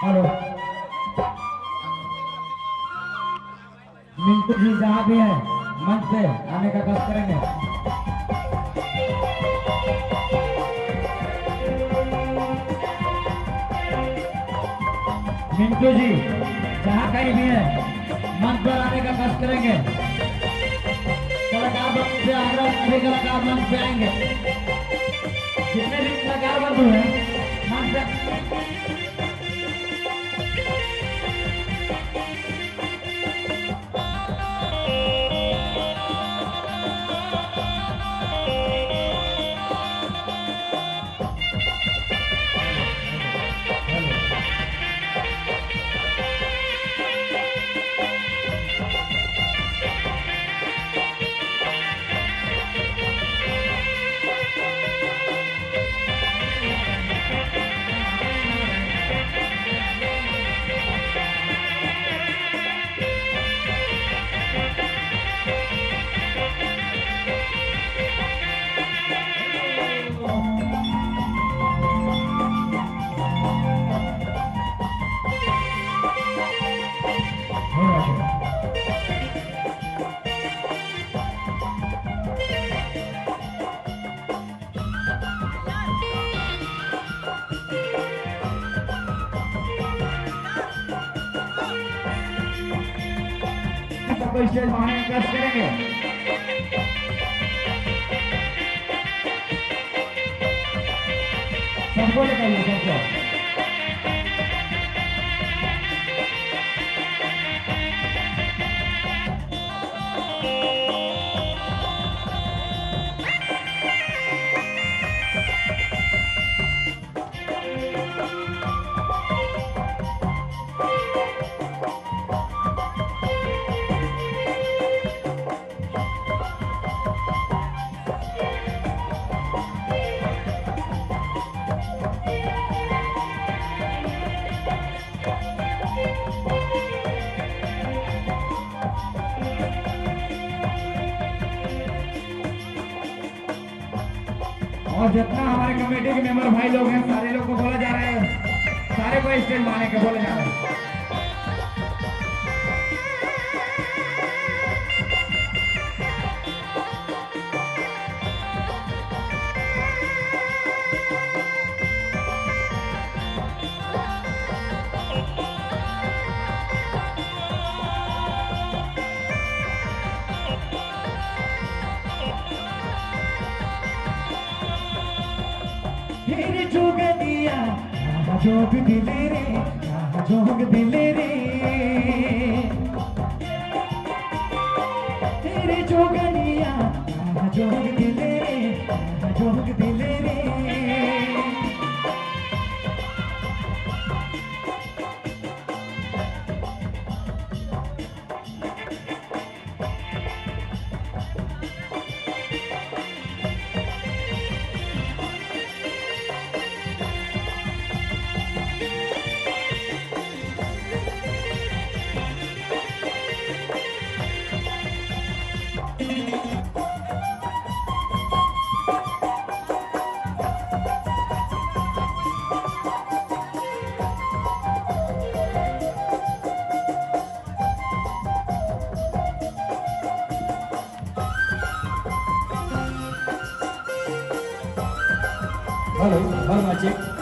Hello Mintu जी जहाँ भी है मंच पे आने का कष्ट करेंगे। मिंटू जी जहाँ कहीं भी है मंच पर आने का कष्ट करेंगे। कलाकार मंच पे आगरा सभी कलाकार मंच पे आएंगे। जितने भी कलाकार बंधु हैं मंच पे सबको स्टेज मारने का कष्ट करेंगे। सबको निकालिए सबको। और जितना हमारे कमेटी के मेंबर भाई लोग हैं सारे लोग को बोला जा रहा है, सारे को स्टेज मारने के बोले जा रहे हैं। जोग दिले रे जोग दिले रे तेरे जोगनिया जोग दिले रे जोग दिले रे। हेलो माचिक